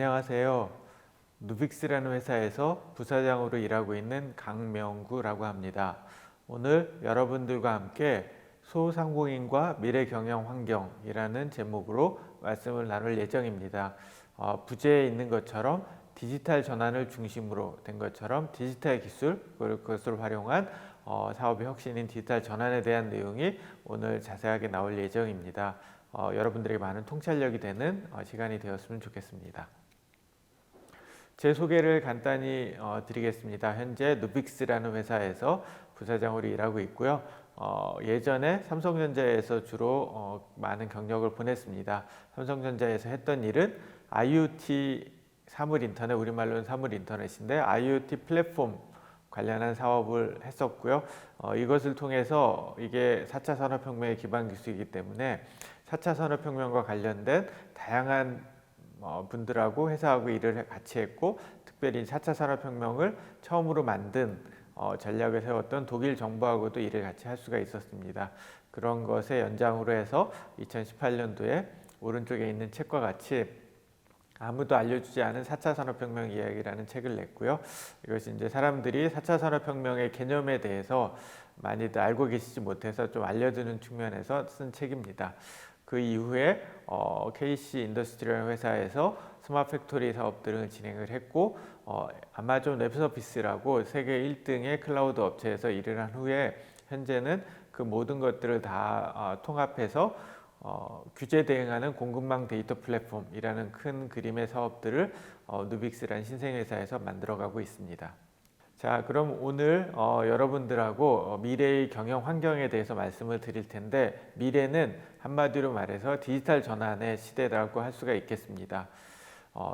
안녕하세요. 누빅스라는 회사에서 부사장으로 일하고 있는 강명구라고 합니다. 오늘 여러분들과 함께 소상공인과 미래 경영 환경이라는 제목으로 말씀을 나눌 예정입니다. 부제에 있는 것처럼 디지털 전환을 중심으로 된 것처럼 디지털 기술, 그것을 활용한 사업의 혁신인 디지털 전환에 대한 내용이 오늘 자세하게 나올 예정입니다. 여러분들에게 많은 통찰력이 되는 시간이 되었으면 좋겠습니다. 제 소개를 간단히 드리겠습니다. 현재 누빅스라는 회사에서 부사장으로 일하고 있고요. 예전에 삼성전자에서 주로 많은 경력을 보냈습니다. 삼성전자에서 했던 일은 IoT 사물 인터넷, 우리말로는 사물 인터넷인데 IoT 플랫폼 관련한 사업을 했었고요. 이것을 통해서 이게 4차 산업혁명의 기반 기술이기 때문에 4차 산업혁명과 관련된 다양한 분들하고 회사하고 일을 같이 했고, 특별히 4차 산업혁명을 처음으로 만든 전략을 세웠던 독일 정부하고도 일을 같이 할 수가 있었습니다. 그런 것의 연장으로 해서 2018년도에 오른쪽에 있는 책과 같이 아무도 알려주지 않은 4차 산업혁명 이야기라는 책을 냈고요. 이것이 이제 사람들이 4차 산업혁명의 개념에 대해서 많이들 알고 계시지 못해서 좀 알려주는 측면에서 쓴 책입니다. 그 이후에 KC 인더스트리라는 회사에서 스마트 팩토리 사업들을 진행을 했고, 아마존 웹서비스라고 세계 1등의 클라우드 업체에서 일을 한 후에 현재는 그 모든 것들을 다 통합해서 규제 대응하는 공급망 데이터 플랫폼이라는 큰 그림의 사업들을 누빅스라는 신생회사에서 만들어가고 있습니다. 자, 그럼 오늘 여러분들하고 미래의 경영 환경에 대해서 말씀을 드릴 텐데, 미래는 한마디로 말해서 디지털 전환의 시대라고 할 수가 있겠습니다.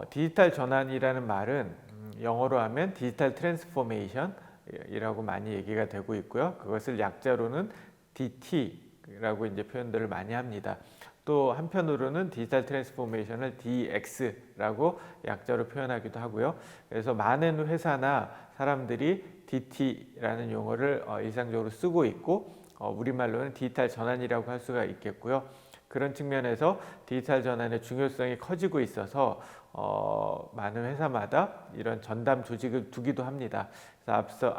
디지털 전환이라는 말은 영어로 하면 디지털 트랜스포메이션이라고 많이 얘기가 되고 있고요. 그것을 약자로는 DT라고 이제 표현들을 많이 합니다. 또 한편으로는 디지털 트랜스포메이션을 DX라고 약자로 표현하기도 하고요. 그래서 많은 회사나 사람들이 DT라는 용어를 일상적으로 쓰고 있고, 우리말로는 디지털 전환이라고 할 수가 있겠고요. 그런 측면에서 디지털 전환의 중요성이 커지고 있어서 많은 회사마다 이런 전담 조직을 두기도 합니다. 그래서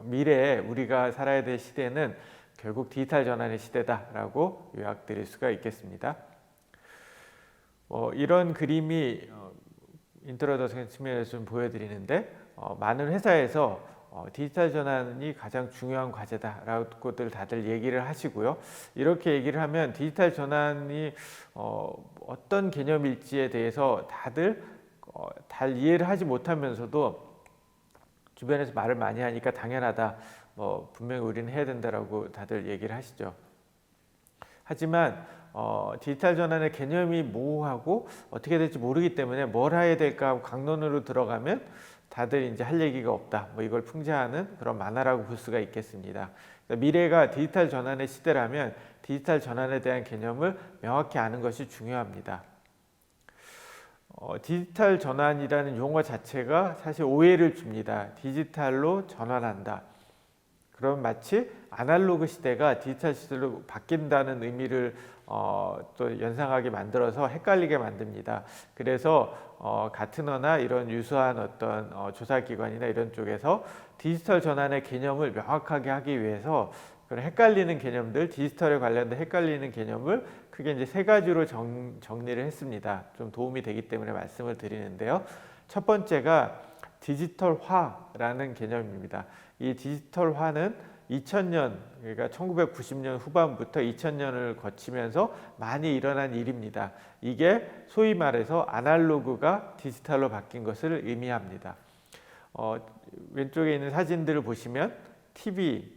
미래에 우리가 살아야 될 시대는 결국 디지털 전환의 시대다라고 요약드릴 수가 있겠습니다. 이런 그림이 인트로덕션 측면에서 좀 보여드리는데, 많은 회사에서 디지털 전환이 가장 중요한 과제다라고들 다들 얘기를 하시고요. 이렇게 얘기를 하면 디지털 전환이 어떤 개념일지에 대해서 다들 잘 이해를 하지 못하면서도 주변에서 말을 많이 하니까 당연하다, 분명히 우리는 해야 된다라고 다들 얘기를 하시죠. 하지만 디지털 전환의 개념이 모호하고 어떻게 될지 모르기 때문에 뭘 해야 될까 하고 강론으로 들어가면 다들 이제 할 얘기가 없다, 이걸 풍자하는 그런 만화라고 볼 수가 있겠습니다. 미래가 디지털 전환의 시대라면 디지털 전환에 대한 개념을 명확히 아는 것이 중요합니다. 디지털 전환이라는 용어 자체가 사실 오해를 줍니다. 디지털로 전환한다. 그럼 마치 아날로그 시대가 디지털 시대로 바뀐다는 의미를 또 연상하게 만들어서 헷갈리게 만듭니다. 그래서 가트너나 이런 유수한 어떤 조사기관이나 이런 쪽에서 디지털 전환의 개념을 명확하게 하기 위해서 그런 헷갈리는 개념들, 디지털에 관련된 헷갈리는 개념을 크게 이제 세 가지로 정리를 했습니다. 좀 도움이 되기 때문에 말씀을 드리는데요. 첫 번째가 디지털화라는 개념입니다. 이 디지털화는 2000년, 그러니까 1990년 후반부터 2000년을 거치면서 많이 일어난 일입니다. 이게 소위 말해서 아날로그가 디지털로 바뀐 것을 의미합니다. 왼쪽에 있는 사진들을 보시면 TV,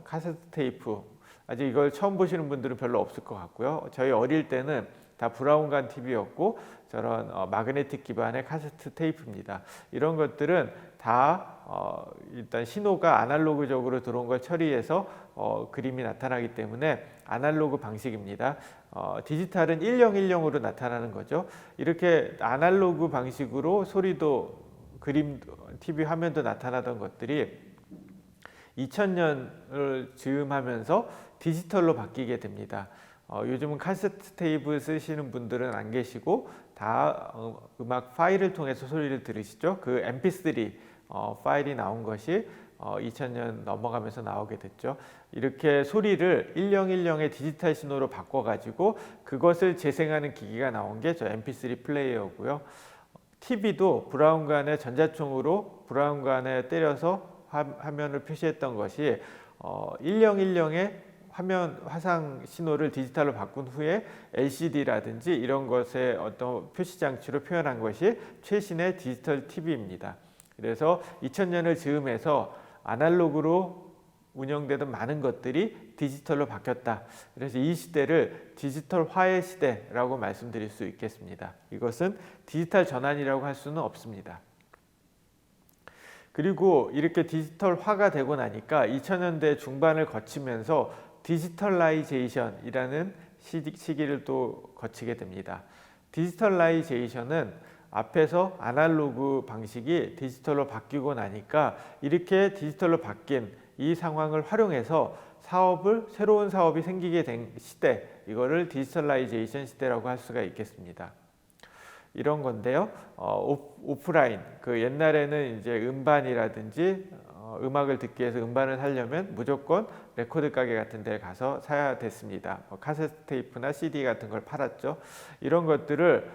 카세트 테이프, 아직 이걸 처음 보시는 분들은 별로 없을 것 같고요. 저희 어릴 때는 다 브라운관 TV였고 저런 마그네틱 기반의 카세트 테이프입니다. 이런 것들은 다 일단 신호가 아날로그적으로 들어온 걸 처리해서 그림이 나타나기 때문에 아날로그 방식입니다. 디지털은 1010으로 나타나는 거죠. 이렇게 아날로그 방식으로 소리도 그림도 TV 화면도 나타나던 것들이 2000년을 즈음하면서 디지털로 바뀌게 됩니다. 요즘은 카세트 테이프 쓰시는 분들은 안 계시고 다 음악 파일을 통해서 소리를 들으시죠. 그 MP3 파일이 나온 것이 2000년 넘어가면서 나오게 됐죠. 이렇게 소리를 일령일령의 디지털 신호로 바꿔가지고 그것을 재생하는 기기가 나온 게 저 MP3 플레이어고요. TV도 브라운관의 전자총으로 브라운관에 때려서 화면을 표시했던 것이 일령일령의 화상 신호를 디지털로 바꾼 후에 LCD라든지 이런 것의 어떤 표시 장치로 표현한 것이 최신의 디지털 TV입니다. 그래서 2000년을 즈음해서 아날로그로 운영되던 많은 것들이 디지털로 바뀌었다. 그래서 이 시대를 디지털화의 시대라고 말씀드릴 수 있겠습니다. 이것은 디지털 전환이라고 할 수는 없습니다. 그리고 이렇게 디지털화가 되고 나니까 2000년대 중반을 거치면서 디지털라이제이션이라는 시기를 또 거치게 됩니다. 디지털라이제이션은 앞에서 아날로그 방식이 디지털로 바뀌고 나니까 이렇게 디지털로 바뀐 이 상황을 활용해서 새로운 사업이 생기게 된 시대, 이거를 디지털라이제이션 시대라고 할 수가 있겠습니다. 이런 건데요. 오프라인, 그 옛날에는 이제 음반이라든지 음악을 듣기 위해서 음반을 사려면 무조건 레코드 가게 같은 데 가서 사야 됐습니다. 카세트 테이프나 CD 같은 걸 팔았죠. 이런 것들을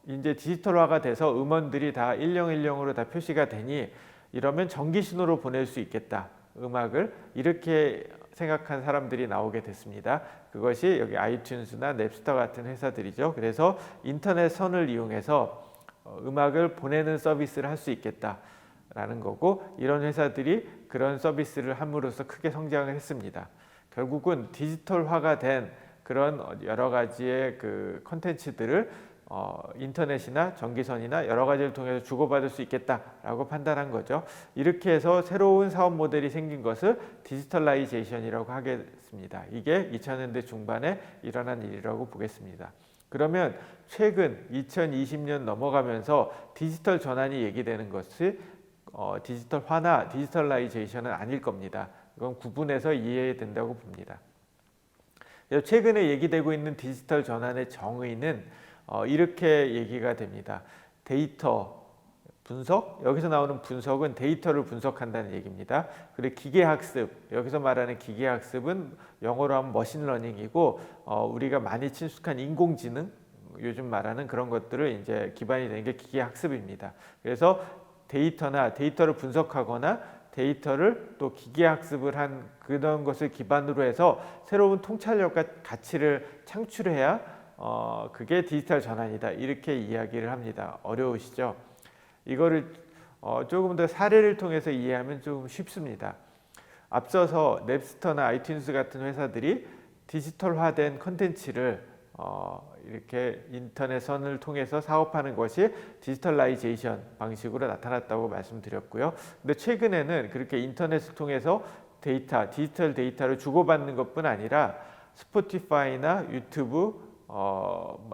이제 디지털화가 돼서 음원들이 다 일령일령으로 다 표시가 되니 이러면 전기 신호로 보낼 수 있겠다. 음악을 이렇게 생각한 사람들이 나오게 됐습니다. 그것이 여기 아이튠즈나 넵스터 같은 회사들이죠. 그래서 인터넷 선을 이용해서 음악을 보내는 서비스를 할 수 있겠다라는 거고, 이런 회사들이 그런 서비스를 함으로써 크게 성장을 했습니다. 결국은 디지털화가 된 그런 여러 가지의 그 콘텐츠들을 인터넷이나 전기선이나 여러 가지를 통해서 주고받을 수 있겠다라고 판단한 거죠. 이렇게 해서 새로운 사업 모델이 생긴 것을 디지털라이제이션이라고 하겠습니다. 이게 2000년대 중반에 일어난 일이라고 보겠습니다. 그러면 최근 2020년 넘어가면서 디지털 전환이 얘기되는 것이 디지털화나 디지털라이제이션은 아닐 겁니다. 이건 구분해서 이해해야 된다고 봅니다. 최근에 얘기되고 있는 디지털 전환의 정의는 이렇게 얘기가 됩니다. 데이터 분석, 여기서 나오는 분석은 데이터를 분석한다는 얘기입니다. 그리고 기계학습, 여기서 말하는 기계학습은 영어로 하면 머신러닝이고 우리가 많이 친숙한 인공지능, 요즘 말하는 그런 것들을 이제 기반이 되는 게 기계학습입니다. 그래서 데이터를 분석하거나 데이터를 또 기계학습을 한 그런 것을 기반으로 해서 새로운 통찰력과 가치를 창출해야 그게 디지털 전환이다. 이렇게 이야기를 합니다. 어려우시죠? 이거를 조금 더 사례를 통해서 이해하면 좀 쉽습니다. 앞서서 넵스터나 아이튠즈 같은 회사들이 디지털화된 콘텐츠를 이렇게 인터넷 선을 통해서 사업하는 것이 디지털라이제이션 방식으로 나타났다고 말씀드렸고요. 근데 최근에는 그렇게 인터넷을 통해서 디지털 데이터를 주고받는 것뿐 아니라 스포티파이나 유튜브,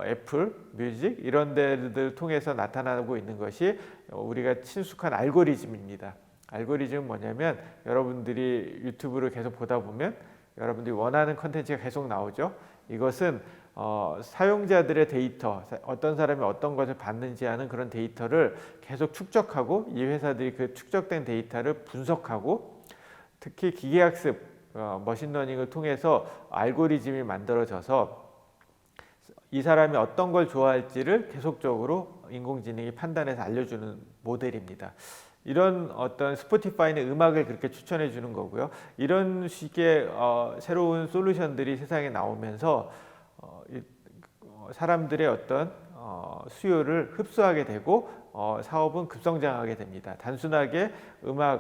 애플 뮤직 이런 데들 통해서 나타나고 있는 것이 우리가 친숙한 알고리즘입니다. 알고리즘은 뭐냐면 여러분들이 유튜브를 계속 보다 보면 여러분들이 원하는 컨텐츠가 계속 나오죠. 이것은 사용자들의 데이터, 어떤 사람이 어떤 것을 봤는지 하는 그런 데이터를 계속 축적하고 이 회사들이 그 축적된 데이터를 분석하고 특히 기계학습, 머신러닝을 통해서 알고리즘이 만들어져서 이 사람이 어떤 걸 좋아할지를 계속적으로 인공지능이 판단해서 알려주는 모델입니다. 이런 어떤 스포티파이는 음악을 그렇게 추천해 주는 거고요. 이런 식의 새로운 솔루션들이 세상에 나오면서 사람들의 어떤 수요를 흡수하게 되고 사업은 급성장하게 됩니다. 단순하게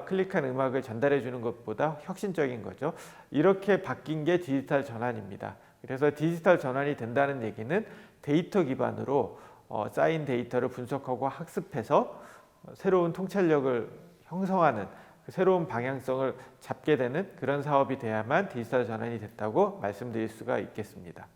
클릭한 음악을 전달해 주는 것보다 혁신적인 거죠. 이렇게 바뀐 게 디지털 전환입니다. 그래서 디지털 전환이 된다는 얘기는 데이터 기반으로 쌓인 데이터를 분석하고 학습해서 새로운 통찰력을 형성하는 새로운 방향성을 잡게 되는 그런 사업이 돼야만 디지털 전환이 됐다고 말씀드릴 수가 있겠습니다.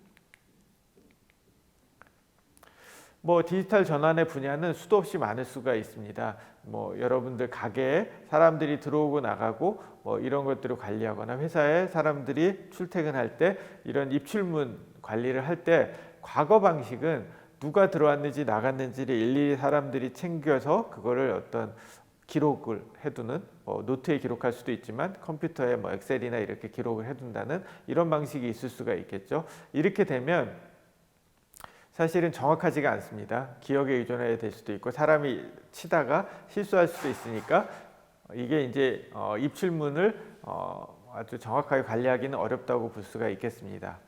뭐 디지털 전환의 분야는 수도 없이 많을 수가 있습니다. 뭐 여러분들 가게에 사람들이 들어오고 나가고 뭐 이런 것들을 관리하거나 회사에 사람들이 출퇴근할 때 이런 입출문 관리를 할 때 과거 방식은 누가 들어왔는지 나갔는지를 일일이 사람들이 챙겨서 그거를 어떤 기록을 해두는 노트에 기록할 수도 있지만 컴퓨터에 뭐 엑셀이나 이렇게 기록을 해둔다는 이런 방식이 있을 수가 있겠죠. 이렇게 되면 사실은 정확하지가 않습니다. 기억에 의존해야 될 수도 있고 사람이 치다가 실수할 수도 있으니까 이게 이제 입출문을 아주 정확하게 관리하기는 어렵다고 볼 수가 있겠습니다.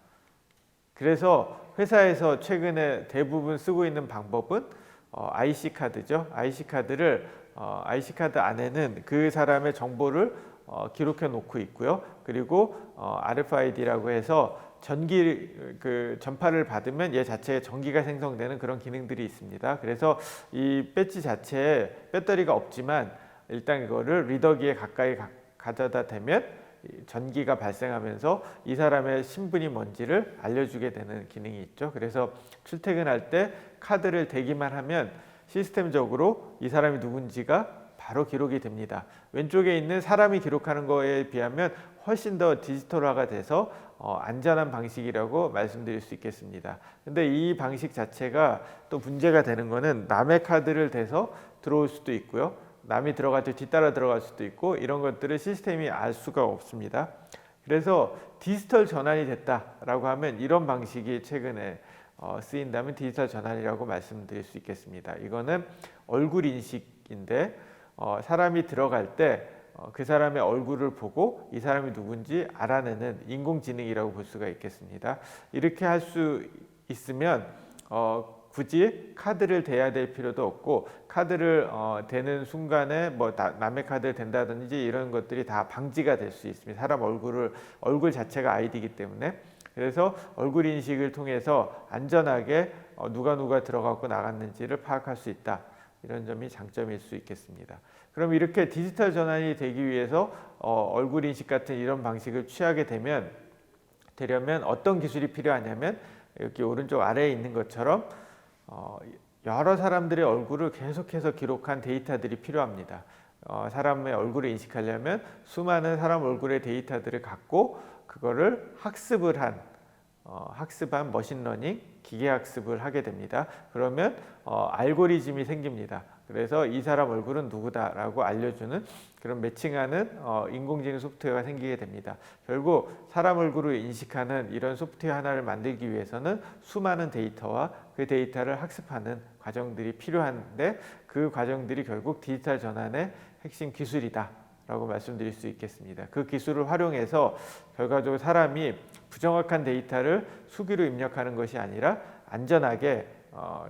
그래서 회사에서 최근에 대부분 쓰고 있는 방법은 IC 카드죠. IC 카드를 IC 카드 안에는 그 사람의 정보를 기록해 놓고 있고요. 그리고 RFID라고 해서 전파를 받으면 얘 자체에 전기가 생성되는 그런 기능들이 있습니다. 그래서 이 배지 자체에 배터리가 없지만 일단 이거를 리더기에 가까이 가져다 대면 전기가 발생하면서 이 사람의 신분이 뭔지를 알려주게 되는 기능이 있죠. 그래서 출퇴근할 때 카드를 대기만 하면 시스템적으로 이 사람이 누군지가 바로 기록이 됩니다. 왼쪽에 있는 사람이 기록하는 거에 비하면 훨씬 더 디지털화가 돼서 안전한 방식이라고 말씀드릴 수 있겠습니다. 근데 이 방식 자체가 또 문제가 되는 거는 남의 카드를 대서 들어올 수도 있고요. 남이 들어가도 뒤따라 들어갈 수도 있고 이런 것들을 시스템이 알 수가 없습니다. 그래서 디지털 전환이 됐다라고 하면 이런 방식이 최근에 쓰인다면 디지털 전환이라고 말씀드릴 수 있겠습니다. 이거는 얼굴 인식인데 사람이 들어갈 때 그 사람의 얼굴을 보고 이 사람이 누군지 알아내는 인공지능이라고 볼 수가 있겠습니다. 이렇게 할 수 있으면 굳이 카드를 대야 될 필요도 없고 카드를 대는 순간에 뭐 남의 카드를 댄다든지 이런 것들이 다 방지가 될 수 있습니다. 사람 얼굴 자체가 아이디이기 때문에. 그래서 얼굴 인식을 통해서 안전하게 누가 들어가고 나갔는지를 파악할 수 있다. 이런 점이 장점일 수 있겠습니다. 그럼 이렇게 디지털 전환이 되기 위해서 얼굴 인식 같은 이런 방식을 취하게 되려면 어떤 기술이 필요하냐면 여기 오른쪽 아래에 있는 것처럼 여러 사람들의 얼굴을 계속해서 기록한 데이터들이 필요합니다. 사람의 얼굴을 인식하려면 수많은 사람 얼굴의 데이터들을 갖고 그거를 학습한 머신러닝, 기계학습을 하게 됩니다. 그러면 알고리즘이 생깁니다. 그래서 이 사람 얼굴은 누구다라고 알려주는 그런 매칭하는 인공지능 소프트웨어가 생기게 됩니다. 결국 사람 얼굴을 인식하는 이런 소프트웨어 하나를 만들기 위해서는 수많은 데이터와 그 데이터를 학습하는 과정들이 필요한데 그 과정들이 결국 디지털 전환의 핵심 기술이다 라고 말씀드릴 수 있겠습니다. 그 기술을 활용해서 결과적으로 사람이 부정확한 데이터를 수기로 입력하는 것이 아니라 안전하게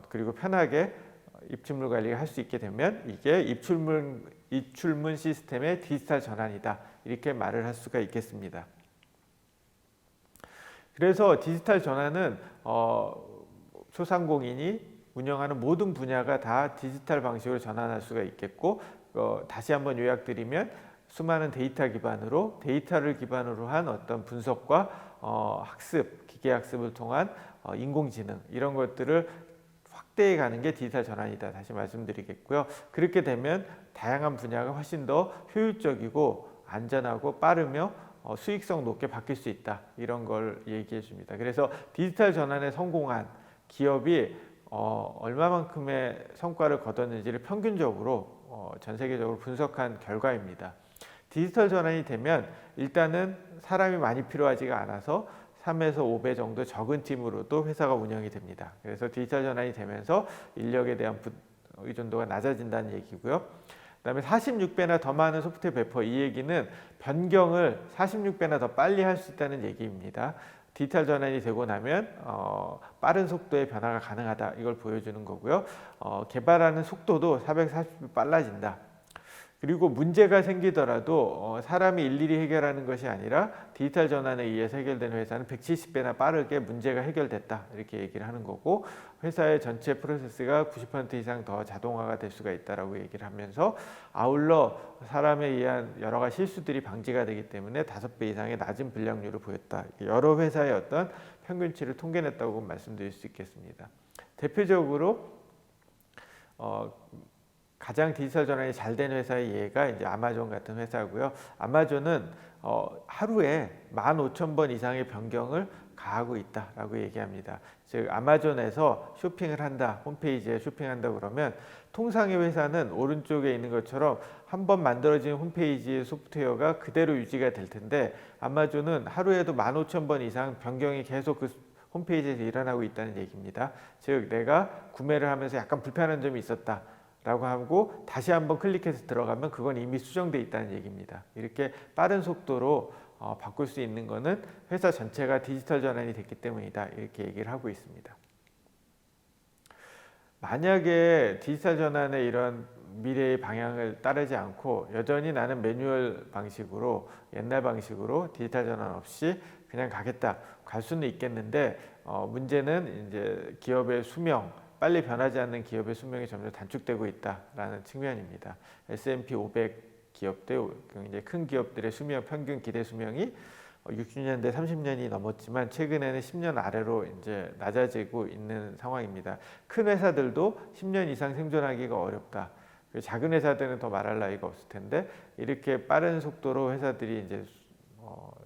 그리고 편하게 입출문 관리를 할 수 있게 되면 이게 입출문 시스템의 디지털 전환이다 이렇게 말을 할 수가 있겠습니다. 그래서 디지털 전환은 소상공인이 운영하는 모든 분야가 다 디지털 방식으로 전환할 수가 있겠고 다시 한번 요약드리면 수많은 데이터를 기반으로 한 어떤 분석과 학습, 기계학습을 통한 인공지능 이런 것들을 확대해 가는 게 디지털 전환이다 다시 말씀드리겠고요. 그렇게 되면 다양한 분야가 훨씬 더 효율적이고 안전하고 빠르며 수익성 높게 바뀔 수 있다 이런 걸 얘기해 줍니다. 그래서 디지털 전환에 성공한 기업이 얼마만큼의 성과를 거뒀는지를 평균적으로 전 세계적으로 분석한 결과입니다. 디지털 전환이 되면 일단은 사람이 많이 필요하지가 않아서 3에서 5배 정도 적은 팀으로도 회사가 운영이 됩니다. 그래서 디지털 전환이 되면서 인력에 대한 의존도가 낮아진다는 얘기고요. 그다음에 46배나 더 많은 소프트웨어 배포, 이 얘기는 변경을 46배나 더 빨리 할 수 있다는 얘기입니다. 디지털 전환이 되고 나면 빠른 속도의 변화가 가능하다 이걸 보여주는 거고요. 개발하는 속도도 440배 빨라진다. 그리고 문제가 생기더라도 사람이 일일이 해결하는 것이 아니라 디지털 전환에 의해서 해결되는 회사는 170배나 빠르게 문제가 해결됐다 이렇게 얘기를 하는 거고 회사의 전체 프로세스가 90% 이상 더 자동화가 될 수가 있다라고 얘기를 하면서 아울러 사람에 의한 여러 가지 실수들이 방지가 되기 때문에 5배 이상의 낮은 불량률을 보였다. 여러 회사의 어떤 평균치를 통계냈다고 말씀드릴 수 있겠습니다. 대표적으로 가장 디지털 전환이 잘 된 회사의 예가 이제 아마존 같은 회사고요. 아마존은 하루에 15,000번 이상의 변경을 가하고 있다라고 얘기합니다. 즉 아마존에서 쇼핑을 한다, 홈페이지에 쇼핑한다 그러면 통상의 회사는 오른쪽에 있는 것처럼 한번 만들어진 홈페이지의 소프트웨어가 그대로 유지가 될 텐데 아마존은 하루에도 15,000번 이상 변경이 계속 그 홈페이지에서 일어나고 있다는 얘기입니다. 즉 내가 구매를 하면서 약간 불편한 점이 있었다 라고 하고 다시 한번 클릭해서 들어가면 그건 이미 수정되어 있다는 얘기입니다. 이렇게 빠른 속도로 바꿀 수 있는 것은 회사 전체가 디지털 전환이 됐기 때문이다 이렇게 얘기를 하고 있습니다. 만약에 디지털 전환의 이런 미래의 방향을 따르지 않고 여전히 나는 매뉴얼 방식으로 옛날 방식으로 디지털 전환 없이 그냥 가겠다 갈 수는 있겠는데 문제는 이제 기업의 수명 빨리 변하지 않는 기업의 수명이 점점 단축되고 있다라는 측면입니다. S&P 500 기업들, 이제 큰 기업들의 수명 평균 기대 수명이 60년대 30년이 넘었지만 최근에는 10년 아래로 이제 낮아지고 있는 상황입니다. 큰 회사들도 10년 이상 생존하기가 어렵다. 작은 회사들은 더 말할 나위가 없을 텐데 이렇게 빠른 속도로 회사들이 이제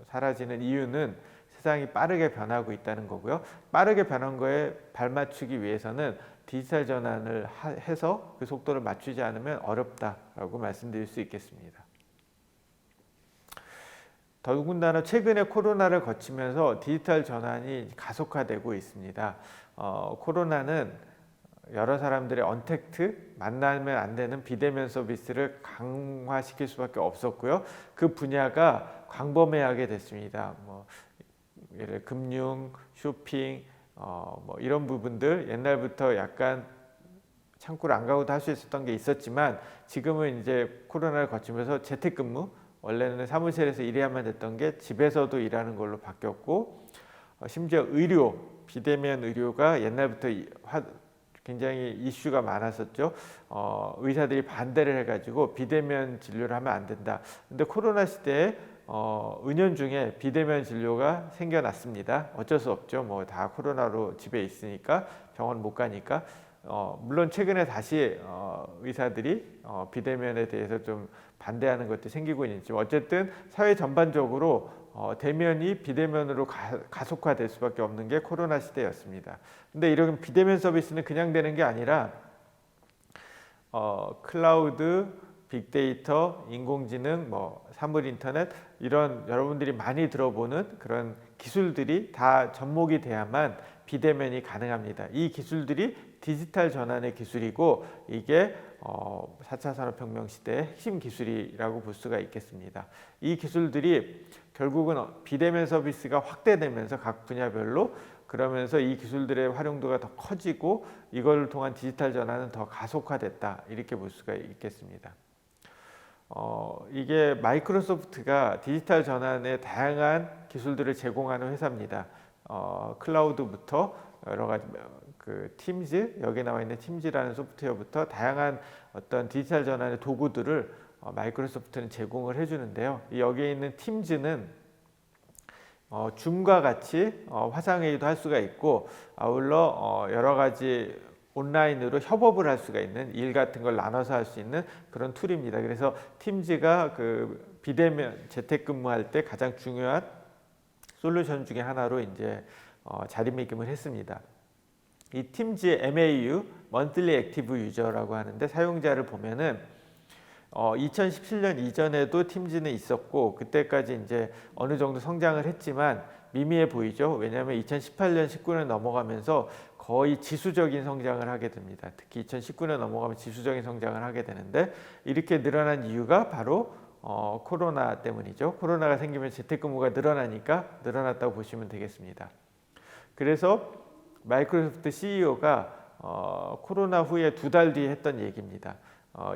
사라지는 이유는 세상이 빠르게 변하고 있다는 거고요. 빠르게 변한 거에 발맞추기 위해서는 디지털 전환을 해서 그 속도를 맞추지 않으면 어렵다라고 말씀드릴 수 있겠습니다. 더군다나 최근에 코로나를 거치면서 디지털 전환이 가속화되고 있습니다. 코로나는 여러 사람들의 언택트, 만나면 안 되는 비대면 서비스를 강화시킬 수밖에 없었고요. 그 분야가 광범위하게 됐습니다. 예를 금융, 쇼핑, 이런 부분들 옛날부터 약간 창구를 안 가고도 할 수 있었던 게 있었지만 지금은 이제 코로나를 거치면서 재택근무, 원래는 사무실에서 일해야만 됐던 게 집에서도 일하는 걸로 바뀌었고 심지어 의료, 비대면 의료가 옛날부터 굉장히 이슈가 많았었죠. 의사들이 반대를 해가지고 비대면 진료를 하면 안 된다. 근데 코로나 시대에 은연중에 비대면 진료가 생겨났습니다. 어쩔 수 없죠. 뭐 다 코로나로 집에 있으니까 병원 못 가니까. 물론 최근에 다시 의사들이 비대면에 대해서 좀 반대하는 것도 생기고 있지만 어쨌든 사회 전반적으로 대면이 비대면으로 가속화될 수밖에 없는 게 코로나 시대였습니다. 근데 이런 비대면 서비스는 그냥 되는 게 아니라 클라우드, 빅데이터, 인공지능, 사물 인터넷 이런 여러분들이 많이 들어보는 그런 기술들이 다 접목이 돼야만 비대면이 가능합니다. 이 기술들이 디지털 전환의 기술이고 이게 4차 산업혁명 시대의 핵심 기술이라고 볼 수가 있겠습니다. 이 기술들이 결국은 비대면 서비스가 확대되면서 각 분야별로 그러면서 이 기술들의 활용도가 더 커지고 이걸 통한 디지털 전환은 더 가속화됐다 이렇게 볼 수가 있겠습니다. 이게 마이크로소프트가 디지털 전환의 다양한 기술들을 제공하는 회사입니다. 클라우드부터 여러 가지 그 팀즈, 여기 나와 있는 팀즈라는 소프트웨어부터 다양한 어떤 디지털 전환의 도구들을 마이크로소프트는 제공을 해주는데요. 여기에 있는 팀즈는 줌과 같이 화상회의도 할 수가 있고 아울러 여러 가지 온라인으로 협업을 할 수가 있는 일 같은 걸 나눠서 할 수 있는 그런 툴입니다. 그래서 팀즈가 그 비대면 재택근무할 때 가장 중요한 솔루션 중에 하나로 이제 자리매김을 했습니다. 이 팀즈의 MAU, Monthly Active User라고 하는데 사용자를 보면은 2017년 이전에도 팀즈는 있었고 그때까지 이제 어느 정도 성장을 했지만 미미해 보이죠. 왜냐하면 2018년, 19년 넘어가면서 거의 지수적인 성장을 하게 됩니다. 특히 2019년 넘어가면 지수적인 성장을 하게 되는데 이렇게 늘어난 이유가 바로 코로나 때문이죠. 코로나가 생기면 재택근무가 늘어나니까 늘어났다고 보시면 되겠습니다. 그래서 마이크로소프트 CEO가 코로나 후에 2달 뒤에 했던 얘기입니다.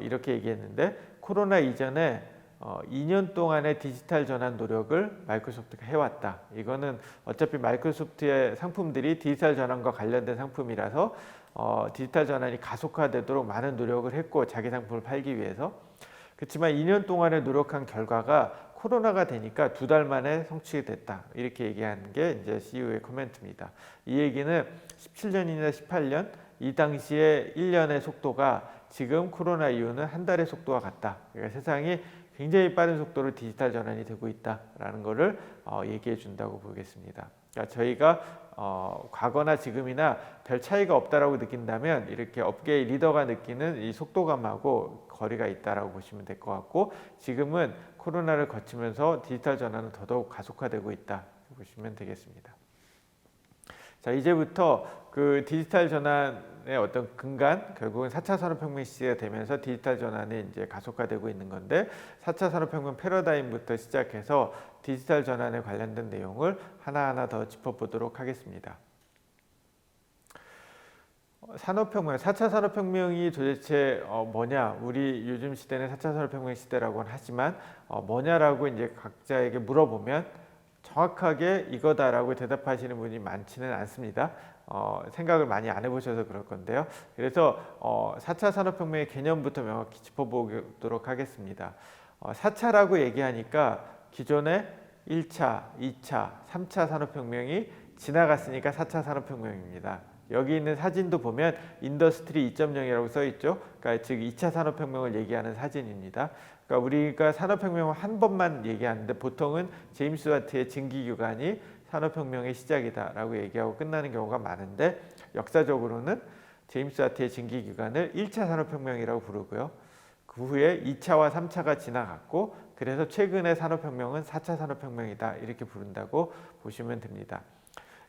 이렇게 얘기했는데 코로나 이전에 2년 동안의 디지털 전환 노력을 마이크로소프트가 해왔다. 이거는 어차피 마이크로소프트의 상품들이 디지털 전환과 관련된 상품이라서 디지털 전환이 가속화되도록 많은 노력을 했고 자기 상품을 팔기 위해서 그렇지만 2년 동안에 노력한 결과가 코로나가 되니까 2달 만에 성취가 됐다. 이렇게 얘기하는 게 이제 CEO의 코멘트입니다. 이 얘기는 17년이나 18년 이 당시에 1년의 속도가 지금 코로나 이후는 한 달의 속도와 같다. 그러니까 세상이 굉장히 빠른 속도로 디지털 전환이 되고 있다라는 것을 얘기해 준다고 보겠습니다. 그러니까 저희가 과거나 지금이나 별 차이가 없다라고 느낀다면 이렇게 업계의 리더가 느끼는 이 속도감하고 거리가 있다라고 보시면 될 것 같고, 지금은 코로나를 거치면서 디지털 전환은 더더욱 가속화되고 있다 보시면 되겠습니다. 자, 이제부터 그 디지털 전환의 어떤 근간, 결국은 4차 산업혁명 시대가 되면서 디지털 전환이 이제 가속화되고 있는 건데, 4차 산업혁명 패러다임부터 시작해서 디지털 전환에 관련된 내용을 하나하나 더 짚어보도록 하겠습니다. 산업혁명, 4차 산업혁명이 도대체 뭐냐? 우리 요즘 시대는 4차 산업혁명 시대라고는 하지만 뭐냐라고 이제 각자에게 물어보면 정확하게 이거다라고 대답하시는 분이 많지는 않습니다. 생각을 많이 안 해보셔서 그럴 건데요. 그래서 4차 산업혁명의 개념부터 명확히 짚어보도록 하겠습니다. 4차라고 얘기하니까 기존의 1차, 2차, 3차 산업혁명이 지나갔으니까 4차 산업혁명입니다. 여기 있는 사진도 보면 인더스트리 2.0이라고 써 있죠. 그러니까 즉 2차 산업혁명을 얘기하는 사진입니다. 그러니까 우리가 산업혁명을 한 번만 얘기하는데 보통은 제임스 와트의 증기기관이 산업혁명의 시작이다라고 얘기하고 끝나는 경우가 많은데, 역사적으로는 제임스 와트의 증기기관을 1차 산업혁명이라고 부르고요. 그 후에 2차와 3차가 지나갔고, 그래서 최근의 산업혁명은 4차 산업혁명이다 이렇게 부른다고 보시면 됩니다.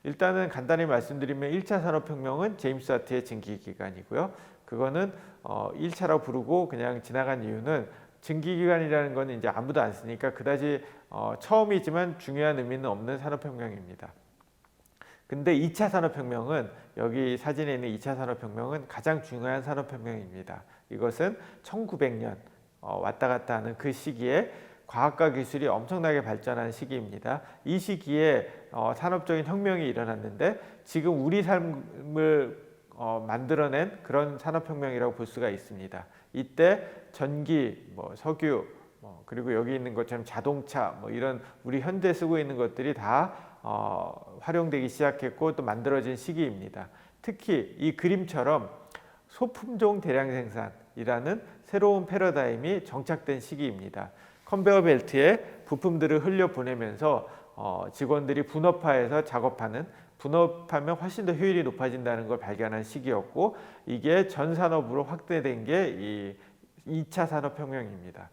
일단은 간단히 말씀드리면 1차 산업혁명은 제임스 와트의 증기기관이고요. 그거는 1차라고 부르고 그냥 지나간 이유는 증기기관이라는 건 이제 아무도 안 쓰니까 그다지 처음이지만 중요한 의미는 없는 산업혁명입니다. 근데 2차 산업혁명은, 여기 사진에 있는 2차 산업혁명은 가장 중요한 산업혁명입니다. 이것은 1900년 왔다 갔다 하는 그 시기에 과학과 기술이 엄청나게 발전한 시기입니다. 이 시기에 산업적인 혁명이 일어났는데 지금 우리 삶을 만들어낸 그런 산업혁명이라고 볼 수가 있습니다. 이때 전기, 석유, 그리고 여기 있는 것처럼 자동차, 이런 우리 현대 쓰고 있는 것들이 다 활용되기 시작했고 또 만들어진 시기입니다. 특히 이 그림처럼 소품종 대량 생산이라는 새로운 패러다임이 정착된 시기입니다. 컨베어 벨트에 부품들을 흘려보내면서 직원들이 분업화해서 작업하는, 분업하면 훨씬 더 효율이 높아진다는 걸 발견한 시기였고, 이게 전 산업으로 확대된 게 이 2차 산업혁명입니다.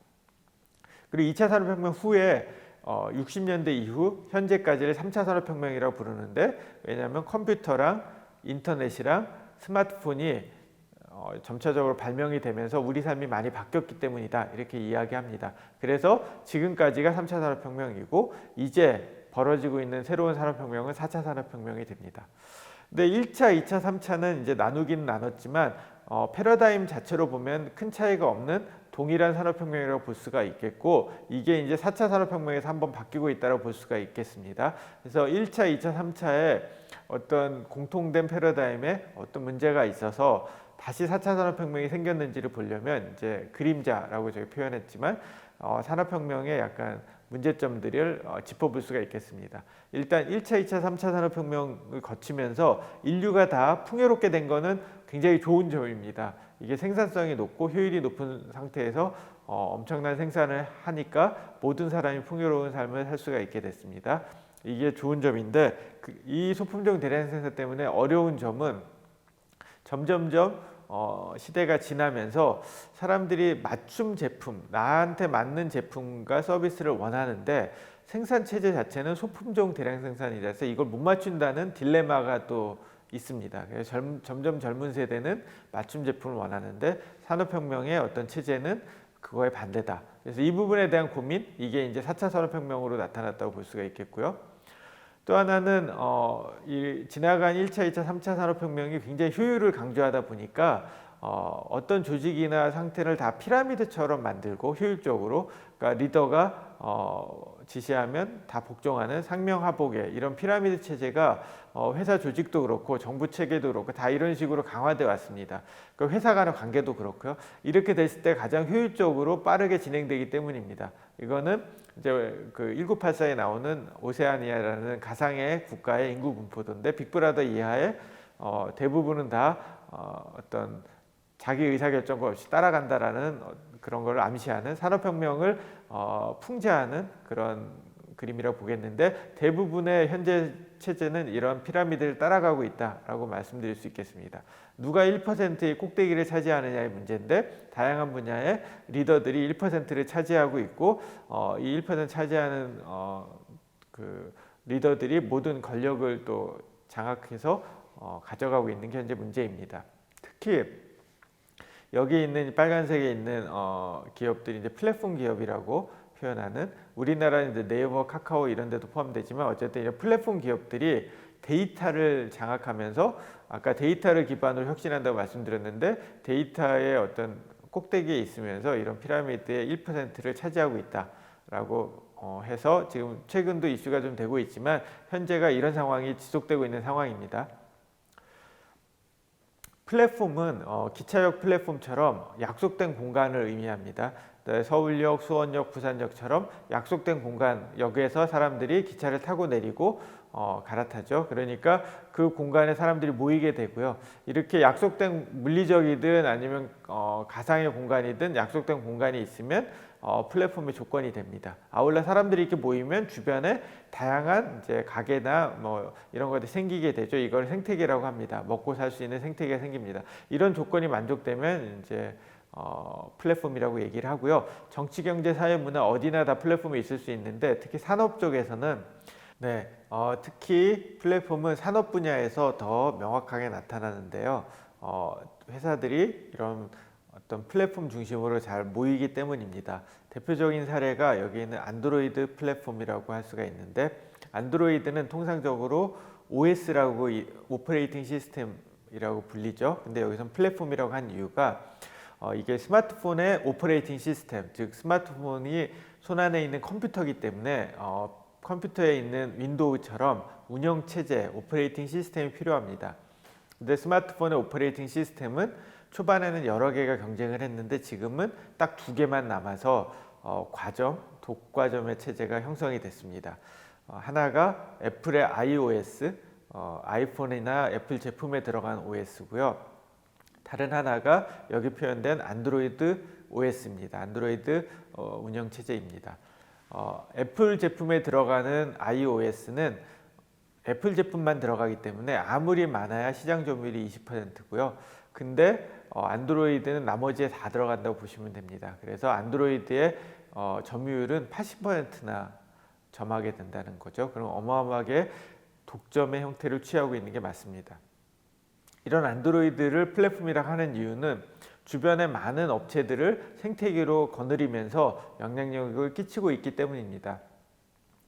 그리고 2차 산업혁명 후에 60년대 이후 현재까지를 3차 산업혁명이라고 부르는데, 왜냐하면 컴퓨터랑 인터넷이랑 스마트폰이 점차적으로 발명이 되면서 우리 삶이 많이 바뀌었기 때문이다 이렇게 이야기합니다. 그래서 지금까지가 3차 산업혁명이고 이제 벌어지고 있는 새로운 산업혁명은 4차 산업혁명이 됩니다. 근데 1차, 2차, 3차는 이제 나누긴 나눴지만 패러다임 자체로 보면 큰 차이가 없는 동일한 산업혁명이라고 볼 수가 있겠고, 이게 이제 4차 산업혁명에서 한번 바뀌고 있다고 볼 수가 있겠습니다. 그래서 1차, 2차, 3차에 어떤 공통된 패러다임에 어떤 문제가 있어서 다시 4차 산업혁명이 생겼는지를 보려면 이제 그림자라고 저희 표현했지만 산업혁명의 약간 문제점들을 짚어볼 수가 있겠습니다. 일단 1차, 2차, 3차 산업혁명을 거치면서 인류가 다 풍요롭게 된 거는 굉장히 좋은 점입니다. 이게 생산성이 높고 효율이 높은 상태에서 엄청난 생산을 하니까 모든 사람이 풍요로운 삶을 살 수가 있게 됐습니다. 이게 좋은 점인데 이 소품종 대량 생산 때문에 어려운 점은 점점점 시대가 지나면서 사람들이 맞춤 제품, 나한테 맞는 제품과 서비스를 원하는데 생산 체제 자체는 소품종 대량 생산이라서 이걸 못 맞춘다는 딜레마가 또 있습니다. 그래서 점점 젊은 세대는 맞춤 제품을 원하는데 산업혁명의 어떤 체제는 그거에 반대다. 그래서 이 부분에 대한 고민, 이게 이제 4차 산업혁명으로 나타났다고 볼 수가 있겠고요. 또 하나는 이 지나간 1차, 2차, 3차 산업혁명이 굉장히 효율을 강조하다 보니까 어떤 조직이나 상태를 다 피라미드처럼 만들고 효율적으로, 그러니까 리더가 지시하면 다 복종하는 상명하복의 이런 피라미드 체제가 회사 조직도 그렇고 정부 체계도 그렇고 다 이런 식으로 강화되어 왔습니다. 그 회사 간의 관계도 그렇고요. 이렇게 됐을 때 가장 효율적으로 빠르게 진행되기 때문입니다. 이거는 이제 그 1984에 나오는 오세아니아라는 가상의 국가의 인구 분포도인데 빅브라더 이하의 대부분은 다 어떤 자기 의사결정과 없이 따라간다라는 그런 걸 암시하는 산업혁명을 풍자하는 그런 그림이라고 보겠는데 대부분의 현재 체제는 이런 피라미드를 따라가고 있다라고 말씀드릴 수 있겠습니다. 누가 1%의 꼭대기를 차지하느냐의 문제인데 다양한 분야의 리더들이 1%를 차지하고 있고 이 1% 차지하는 그 리더들이 모든 권력을 또 장악해서 가져가고 있는 게 현재 문제입니다. 특히 여기 있는 빨간색에 있는 기업들이 이제 플랫폼 기업이라고 표현하는 우리나라는 이제 네이버, 카카오 이런 데도 포함되지만 어쨌든 이런 플랫폼 기업들이 데이터를 장악하면서 아까 데이터를 기반으로 혁신한다고 말씀드렸는데 데이터의 어떤 꼭대기에 있으면서 이런 피라미드의 1%를 차지하고 있다라고 해서 지금 최근도 이슈가 좀 되고 있지만 현재가 이런 상황이 지속되고 있는 상황입니다. 플랫폼은 기차역 플랫폼처럼 약속된 공간을 의미합니다. 서울역, 수원역, 부산역처럼 약속된 공간역에서 사람들이 기차를 타고 내리고 갈아타죠. 그러니까 그 공간에 사람들이 모이게 되고요. 이렇게 약속된 물리적이든 아니면 가상의 공간이든 약속된 공간이 있으면 플랫폼의 조건이 됩니다. 아울러 사람들이 이렇게 모이면 주변에 다양한 이제 가게나 뭐 이런 것들이 생기게 되죠. 이걸 생태계라고 합니다. 먹고 살 수 있는 생태계가 생깁니다. 이런 조건이 만족되면 이제 플랫폼이라고 얘기를 하고요. 정치, 경제, 사회, 문화 어디나 다 플랫폼이 있을 수 있는데 특히 산업 쪽에서는 특히 플랫폼은 산업 분야에서 더 명확하게 나타나는데요. 회사들이 이런 어떤 플랫폼 중심으로 잘 모이기 때문입니다. 대표적인 사례가 여기 있는 안드로이드 플랫폼이라고 할 수가 있는데 안드로이드는 통상적으로 OS라고 오퍼레이팅 시스템이라고 불리죠. 근데 여기서는 플랫폼이라고 한 이유가 이게 스마트폰의 오퍼레이팅 시스템, 즉 스마트폰이 손안에 있는 컴퓨터이기 때문에 컴퓨터에 있는 윈도우처럼 운영체제, 오퍼레이팅 시스템이 필요합니다. 근데 스마트폰의 오퍼레이팅 시스템은 초반에는 여러 개가 경쟁을 했는데 지금은 딱 2개만 남아서 독과점의 체제가 형성이 됐습니다. 하나가 애플의 iOS, 아이폰이나 애플 제품에 들어간 OS고요. 다른 하나가 여기 표현된 안드로이드 OS입니다. 안드로이드 운영체제입니다. 애플 제품에 들어가는 iOS는 애플 제품만 들어가기 때문에 아무리 많아야 시장 점유율이 20%고요. 근데 안드로이드는 나머지에 다 들어간다고 보시면 됩니다. 그래서 안드로이드의 점유율은 80%나 점하게 된다는 거죠. 그럼 어마어마하게 독점의 형태를 취하고 있는 게 맞습니다. 이런 안드로이드를 플랫폼이라고 하는 이유는 주변에 많은 업체들을 생태계로 거느리면서 영향력을 끼치고 있기 때문입니다.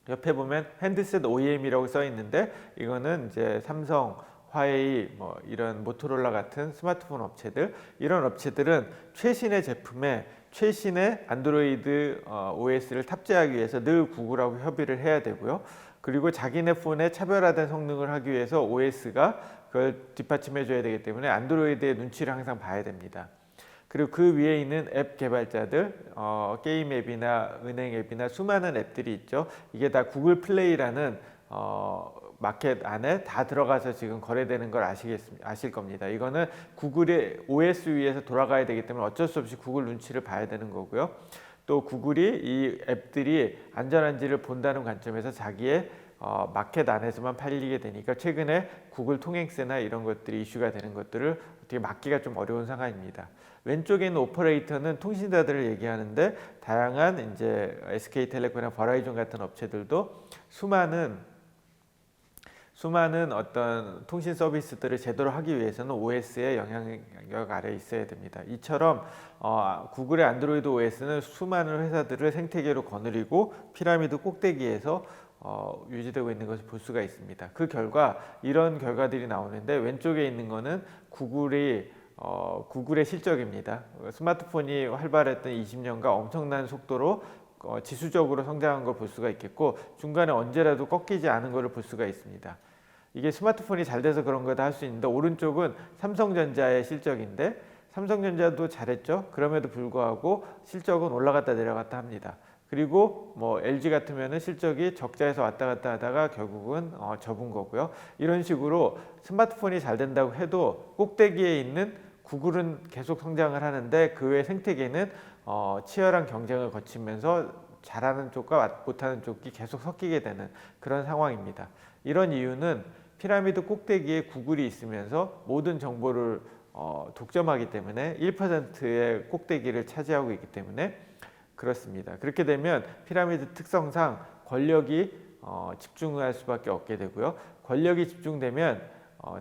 옆에 보면 핸드셋 OEM이라고 써 있는데 이거는 이제 삼성, 화웨이, 뭐 이런 모토로라 같은 스마트폰 업체들, 이런 업체들은 최신의 제품에 최신의 안드로이드 OS를 탑재하기 위해서 늘 구글하고 협의를 해야 되고요. 그리고 자기네 폰에 차별화된 성능을 하기 위해서 OS가 그걸 뒷받침해 줘야 되기 때문에 안드로이드의 눈치를 항상 봐야 됩니다. 그리고 그 위에 있는 앱 개발자들, 게임 앱이나 은행 앱이나 수많은 앱들이 있죠. 이게 다 구글 플레이라는 마켓 안에 다 들어가서 지금 거래되는 걸 아실 겁니다. 이거는 구글의 OS 위에서 돌아가야 되기 때문에 어쩔 수 없이 구글 눈치를 봐야 되는 거고요. 또 구글이 이 앱들이 안전한지를 본다는 관점에서 자기의 마켓 안에서만 팔리게 되니까 최근에 구글 통행세나 이런 것들이 이슈가 되는 것들을 어떻게 막기가 좀 어려운 상황입니다. 왼쪽에 있는 오퍼레이터는 통신사들을 얘기하는데 다양한 이제 SK텔레콤이나 버라이즌 같은 업체들도 수많은 어떤 통신 서비스들을 제대로 하기 위해서는 OS의 영향력 아래에 있어야 됩니다. 이처럼 구글의 안드로이드 OS는 수많은 회사들을 생태계로 거느리고 피라미드 꼭대기에서 유지되고 있는 것을 볼 수가 있습니다. 그 결과 이런 결과들이 나오는데 왼쪽에 있는 거는 구글의 실적입니다. 스마트폰이 활발했던 20년간 엄청난 속도로 지수적으로 성장한 걸 볼 수가 있겠고, 중간에 언제라도 꺾이지 않은 것을 볼 수가 있습니다. 이게 스마트폰이 잘 돼서 그런 거다 할 수 있는데, 오른쪽은 삼성전자의 실적인데 삼성전자도 잘했죠. 그럼에도 불구하고 실적은 올라갔다 내려갔다 합니다. 그리고 뭐 LG 같으면은 실적이 적자에서 왔다 갔다 하다가 결국은 접은 거고요. 이런 식으로 스마트폰이 잘 된다고 해도 꼭대기에 있는 구글은 계속 성장을 하는데 그 외 생태계는 치열한 경쟁을 거치면서 잘하는 쪽과 못하는 쪽이 계속 섞이게 되는 그런 상황입니다. 이런 이유는 피라미드 꼭대기에 구글이 있으면서 모든 정보를 독점하기 때문에 1%의 꼭대기를 차지하고 있기 때문에 그렇습니다. 그렇게 되면 피라미드 특성상 권력이 집중할 수밖에 없게 되고요. 권력이 집중되면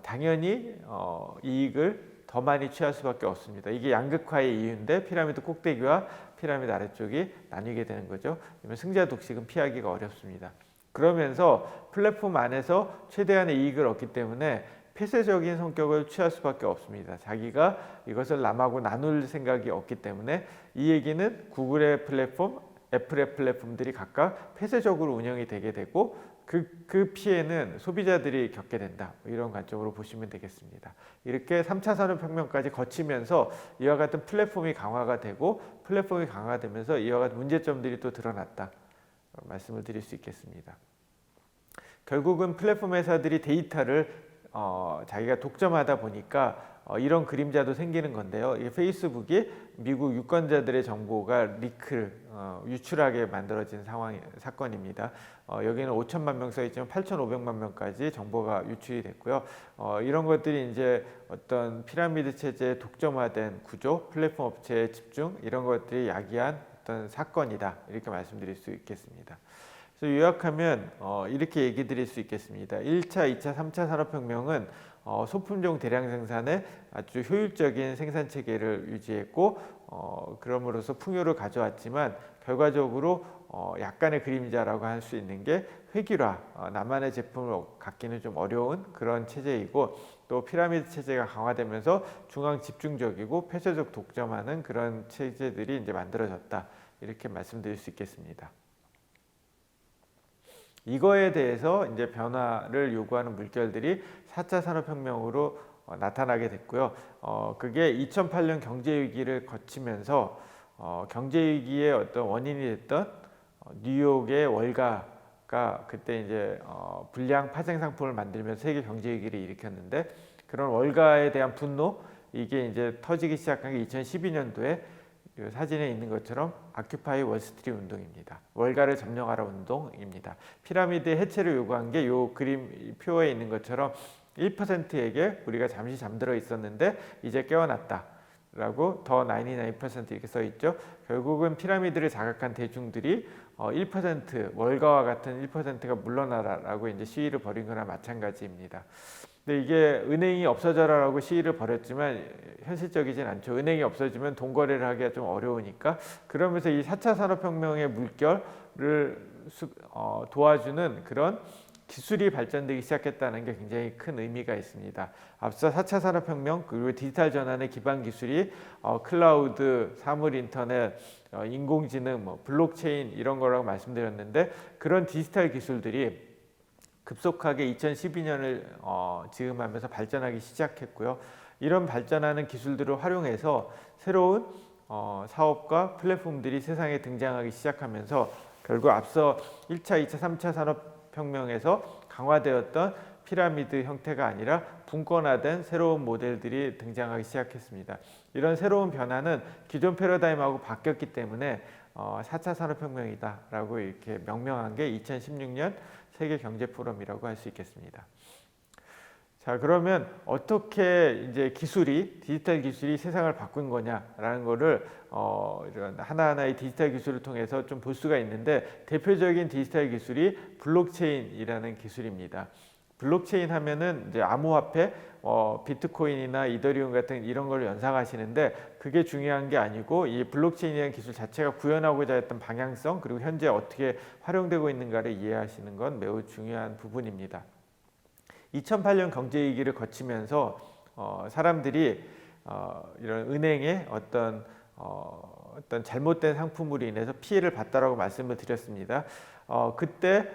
당연히 이익을 더 많이 취할 수밖에 없습니다. 이게 양극화의 이유인데 피라미드 꼭대기와 피라미드 아래쪽이 나뉘게 되는 거죠. 그러면 승자 독식은 피하기가 어렵습니다. 그러면서 플랫폼 안에서 최대한의 이익을 얻기 때문에 폐쇄적인 성격을 취할 수밖에 없습니다. 자기가 이것을 남하고 나눌 생각이 없기 때문에 이 얘기는 구글의 플랫폼, 애플의 플랫폼들이 각각 폐쇄적으로 운영이 되게 되고 그 피해는 소비자들이 겪게 된다. 이런 관점으로 보시면 되겠습니다. 이렇게 3차 산업혁명까지 거치면서 이와 같은 플랫폼이 강화가 되고 플랫폼이 강화되면서 이와 같은 문제점들이 또 드러났다. 말씀을 드릴 수 있겠습니다. 결국은 플랫폼 회사들이 데이터를 자기가 독점하다 보니까 이런 그림자도 생기는 건데요. 이게 페이스북이 미국 유권자들의 정보가 유출하게 만들어진 사건입니다. 여기는 5천만 명 써있지만 8,500만 명까지 정보가 유출이 됐고요. 이런 것들이 이제 어떤 피라미드 체제의 독점화된 구조, 플랫폼 업체의 집중 이런 것들이 야기한 어떤 사건이다 이렇게 말씀드릴 수 있겠습니다. 그래서 요약하면 이렇게 얘기 드릴 수 있겠습니다. 1차, 2차, 3차 산업혁명은 소품종 대량 생산에 아주 효율적인 생산 체계를 유지했고 그럼으로써 풍요를 가져왔지만 결과적으로 약간의 그림자라고 할 수 있는 게 획일화, 나만의 제품을 갖기는 좀 어려운 그런 체제이고 또 피라미드 체제가 강화되면서 중앙 집중적이고 폐쇄적 독점하는 그런 체제들이 이제 만들어졌다 이렇게 말씀드릴 수 있겠습니다. 이거에 대해서 이제 변화를 요구하는 물결들이 4차 산업혁명으로 나타나게 됐고요. 그게 2008년 경제위기를 거치면서 경제위기의 어떤 원인이 됐던 뉴욕의 월가가 그때 이제 불량 파생 상품을 만들면서 세계 경제위기를 일으켰는데 그런 월가에 대한 분노 이게 이제 터지기 시작한 게 2012년도에 사진에 있는 것처럼 아큐파이 월스트리트 운동입니다. 월가를 점령하라 운동입니다. 피라미드 해체를 요구한 게 요 그림 표에 있는 것처럼 1%에게 우리가 잠시 잠들어 있었는데 이제 깨어났다 라고 더 99% 이렇게 써 있죠. 결국은 피라미드를 장악한 대중들이 1% 월가와 같은 1%가 물러나라 라고 이제 시위를 벌인 거나 마찬가지입니다. 근데 이게 은행이 없어져라라고 시위를 벌였지만 현실적이진 않죠. 은행이 없어지면 돈 거래를 하기가 좀 어려우니까 그러면서 이 4차 산업혁명의 물결을 도와주는 그런 기술이 발전되기 시작했다는 게 굉장히 큰 의미가 있습니다. 앞서 4차 산업혁명 그리고 디지털 전환의 기반 기술이 클라우드, 사물 인터넷, 인공지능, 블록체인 이런 거라고 말씀드렸는데 그런 디지털 기술들이 급속하게 2012년을 즈음하면서 발전하기 시작했고요. 이런 발전하는 기술들을 활용해서 새로운 사업과 플랫폼들이 세상에 등장하기 시작하면서 결국 앞서 1차, 2차, 3차 산업혁명에서 강화되었던 피라미드 형태가 아니라 분권화된 새로운 모델들이 등장하기 시작했습니다. 이런 새로운 변화는 기존 패러다임하고 바뀌었기 때문에 4차 산업혁명이다 라고 이렇게 명명한 게 2016년 세계경제포럼이라고 할 수 있겠습니다. 자, 그러면 어떻게 이제 디지털 기술이 세상을 바꾼 거냐라는 거를 이런 하나하나의 디지털 기술을 통해서 좀 볼 수가 있는데 대표적인 디지털 기술이 블록체인이라는 기술입니다. 블록체인 하면은 이제 암호화폐, 비트코인이나 이더리움 같은 이런 걸 연상하시는데 그게 중요한 게 아니고 이 블록체인이라는 기술 자체가 구현하고자 했던 방향성 그리고 현재 어떻게 활용되고 있는가를 이해하시는 건 매우 중요한 부분입니다. 2008년 경제위기를 거치면서 사람들이 이런 은행의 어떤 어떤 잘못된 상품으로 인해서 피해를 봤다라고 말씀을 드렸습니다. 그때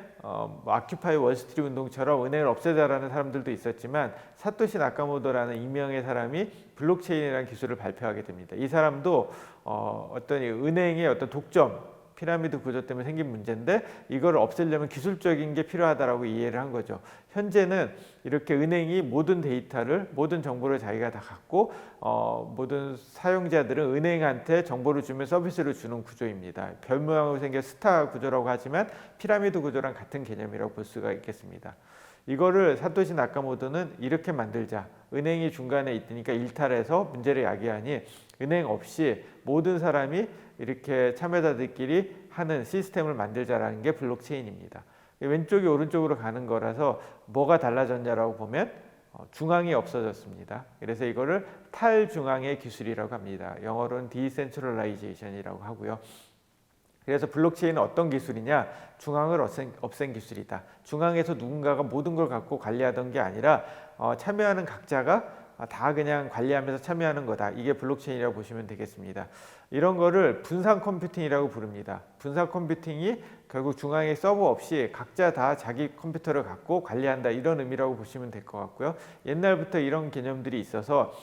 아큐파이 월스트리트 운동처럼 은행을 없애자라는 사람들도 있었지만 사토시 나카모토라는 익명의 사람이 블록체인이라는 기술을 발표하게 됩니다. 이 사람도 어떤 은행의 어떤 독점 피라미드 구조 때문에 생긴 문제인데 이걸 없애려면 기술적인 게 필요하다라고 이해를 한 거죠. 현재는 이렇게 은행이 모든 데이터를 모든 정보를 자기가 다 갖고 모든 사용자들은 은행한테 정보를 주면 서비스를 주는 구조입니다. 별 모양으로 생긴 스타 구조라고 하지만 피라미드 구조랑 같은 개념이라고 볼 수가 있겠습니다. 이거를 사토시 나카모토는 이렇게 만들자. 은행이 중간에 있으니까 일탈해서 문제를 야기하니 은행 없이 모든 사람이 이렇게 참여자들끼리 하는 시스템을 만들자라는 게 블록체인입니다. 왼쪽이 오른쪽으로 가는 거라서 뭐가 달라졌냐라고 보면 중앙이 없어졌습니다. 그래서 이거를 탈중앙의 기술이라고 합니다. 영어로는 디센트럴라이제이션이라고 하고요. 그래서 블록체인은 어떤 기술이냐? 중앙을 없앤 기술이다. 중앙에서 누군가가 모든 걸 갖고 관리하던 게 아니라 참여하는 각자가 다 그냥 관리하면서 참여하는 거다. 이게 블록체인이라고 보시면 되겠습니다. 이런 거를 분산 컴퓨팅이라고 부릅니다. 분산 컴퓨팅이 결국 중앙에 서버 없이 각자 다 자기 컴퓨터를 갖고 관리한다. 이런 의미라고 보시면 될 것 같고요. 옛날부터 이런 개념들이 있어서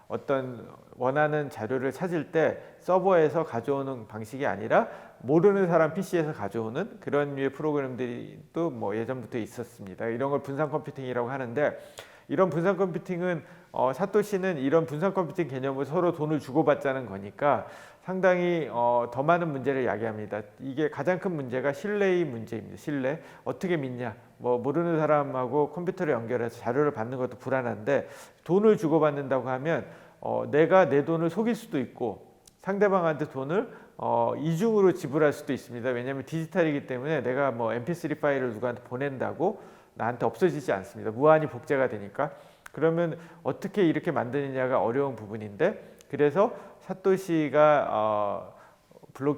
어떤 원하는 자료를 찾을 때 서버에서 가져오는 방식이 아니라 모르는 사람 PC에서 가져오는 그런 류의 프로그램들이 또 뭐 예전부터 있었습니다. 이런 걸 분산 컴퓨팅이라고 하는데 이런 분산 컴퓨팅은 사토시는 이런 분산 컴퓨팅 개념을 서로 돈을 주고받자는 거니까 상당히 더 많은 문제를 야기합니다. 이게 가장 큰 문제가 신뢰의 문제입니다. 신뢰. 어떻게 믿냐. 뭐 모르는 사람하고 컴퓨터를 연결해서 자료를 받는 것도 불안한데 돈을 주고받는다고 하면 내가 내 돈을 속일 수도 있고 상대방한테 돈을 이중으로 지불할 수도 있습니다. 왜냐하면 디지털이기 때문에 내가 뭐 mp3 파일을 누구한테 보낸다고 나한테 없어지지 않습니다. 무한히 복제가 되니까. 그러면 어떻게 이렇게 만드느냐가 어려운 부분인데 그래서 사토시가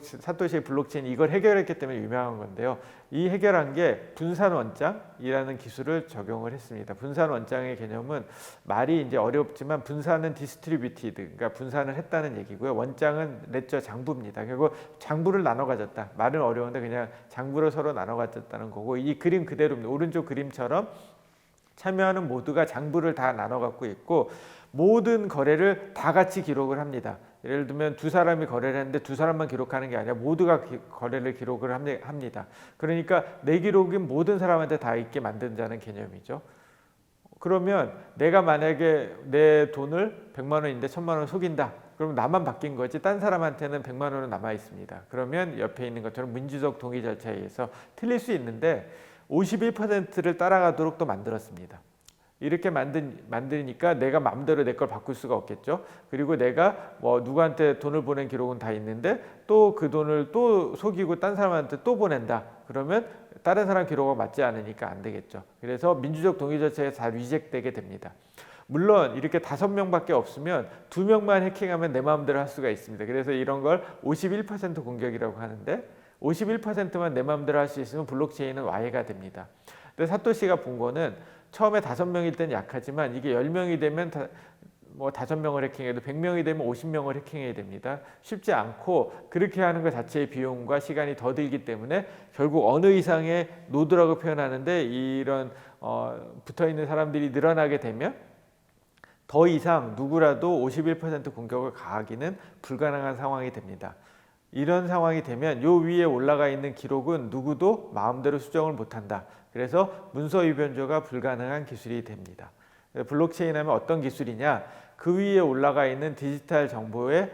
사토시의 블록체인 이걸 해결했기 때문에 유명한 건데요. 이 해결한 게 분산 원장이라는 기술을 적용을 했습니다. 분산 원장의 개념은 말이 이제 어렵지만 분산은 디스트리뷰티드, 그러니까 분산을 했다는 얘기고요. 원장은 레저 장부입니다. 결국 장부를 나눠 가졌다. 말은 어려운데 그냥 장부를 서로 나눠 가졌다는 거고 이 그림 그대로입니다. 오른쪽 그림처럼 참여하는 모두가 장부를 다 나눠 갖고 있고 모든 거래를 다 같이 기록을 합니다. 예를 들면 두 사람이 거래를 했는데 두 사람만 기록하는 게 아니라 모두가 거래를 기록을 합니다. 그러니까 내 기록이 모든 사람한테 다 있게 만든다는 개념이죠. 그러면 내가 만약에 내 돈을 100만 원인데 1000만 원 속인다. 그럼 나만 바뀐 거지 딴 사람한테는 100만 원은 남아 있습니다. 그러면 옆에 있는 것처럼 민주적 동의 절차에 의해서 틀릴 수 있는데 51%를 따라가도록 또 만들었습니다. 이렇게 만드니까 내가 마음대로 내 걸 바꿀 수가 없겠죠. 그리고 내가 뭐 누구한테 돈을 보낸 기록은 다 있는데 또 그 돈을 또 속이고 딴 사람한테 또 보낸다. 그러면 다른 사람 기록과 맞지 않으니까 안 되겠죠. 그래서 민주적 동의 절차에 다 리젝되게 됩니다. 물론 이렇게 5명밖에 없으면 2명만 해킹하면 내 마음대로 할 수가 있습니다. 그래서 이런 걸 51% 공격이라고 하는데 51%만 내 마음대로 할 수 있으면 블록체인은 와해가 됩니다. 근데 사토시가 본 거는 처음에 5명일 땐 약하지만 이게 10명이 되면 뭐 5명을 해킹해도 100명이 되면 50명을 해킹해야 됩니다. 쉽지 않고 그렇게 하는 것 자체의 비용과 시간이 더 들기 때문에 결국 어느 이상의 노드라고 표현하는데 이런 붙어있는 사람들이 늘어나게 되면 더 이상 누구라도 51% 공격을 가하기는 불가능한 상황이 됩니다. 이런 상황이 되면 요 위에 올라가 있는 기록은 누구도 마음대로 수정을 못한다. 그래서 문서 위변조가 불가능한 기술이 됩니다. 블록체인 하면 어떤 기술이냐? 그 위에 올라가 있는 디지털 정보의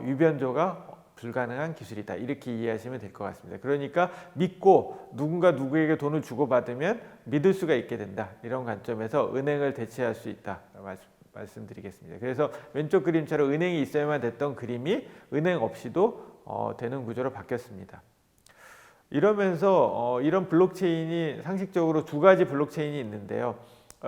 위변조가 불가능한 기술이다. 이렇게 이해하시면 될 것 같습니다. 그러니까 믿고 누군가 누구에게 돈을 주고받으면 믿을 수가 있게 된다. 이런 관점에서 은행을 대체할 수 있다. 말씀드리겠습니다. 그래서 왼쪽 그림처럼 은행이 있어야만 됐던 그림이 은행 없이도 되는 구조로 바뀌었습니다. 이러면서 이런 블록체인이 상식적으로 두 가지 블록체인이 있는데요.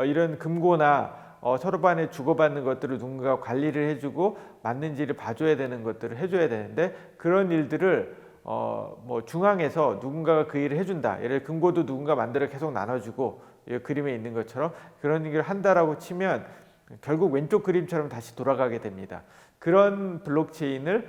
이런 금고나 서로 간에 주고받는 것들을 누군가 관리를 해주고 맞는지를 봐줘야 되는 것들을 해줘야 되는데 그런 일들을 뭐 중앙에서 누군가가 그 일을 해준다. 예를 들어 금고도 누군가 만들어 계속 나눠주고 그림에 있는 것처럼 그런 일을 한다라고 치면 결국 왼쪽 그림처럼 다시 돌아가게 됩니다. 그런 블록체인을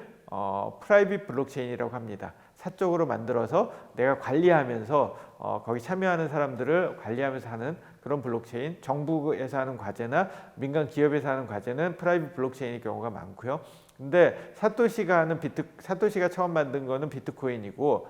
프라이빗 블록체인이라고 합니다. 사적으로 만들어서 내가 관리하면서 거기 참여하는 사람들을 관리하면서 하는 그런 블록체인, 정부에서 하는 과제나 민간 기업에서 하는 과제는 프라이빗 블록체인의 경우가 많고요. 근데 사토시가 처음 만든 거는 비트코인이고,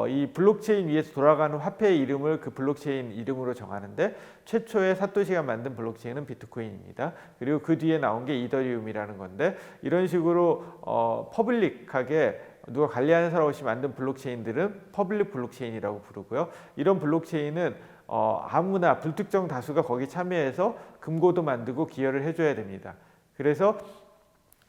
이 블록체인 위에서 돌아가는 화폐의 이름을 그 블록체인 이름으로 정하는데, 최초의 사토시가 만든 블록체인은 비트코인입니다. 그리고 그 뒤에 나온 게 이더리움이라는 건데, 이런 식으로 퍼블릭하게 누가 관리하는 사람 없이 만든 블록체인들은 퍼블릭 블록체인이라고 부르고요. 이런 블록체인은 아무나 불특정 다수가 거기 참여해서 금고도 만들고 기여를 해줘야 됩니다. 그래서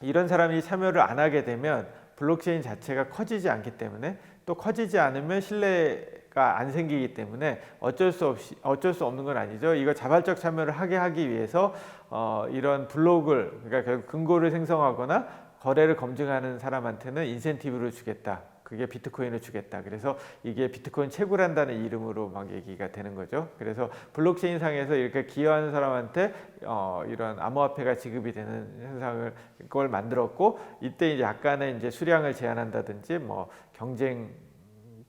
이런 사람이 참여를 안 하게 되면 블록체인 자체가 커지지 않기 때문에, 또 커지지 않으면 신뢰가 안 생기기 때문에 어쩔 수 없는 건 아니죠. 이거 자발적 참여를 하기 위해서 이런 블록을, 그러니까 결국 금고를 생성하거나 거래를 검증하는 사람한테는 인센티브를 주겠다. 그게 비트코인을 주겠다. 그래서 이게 비트코인 채굴한다는 이름으로 막 얘기가 되는 거죠. 그래서 블록체인 상에서 이렇게 기여하는 사람한테 이런 암호화폐가 지급이 되는 현상을 그걸 만들었고, 이때 이제 약간의 이제 수량을 제한한다든지 뭐 경쟁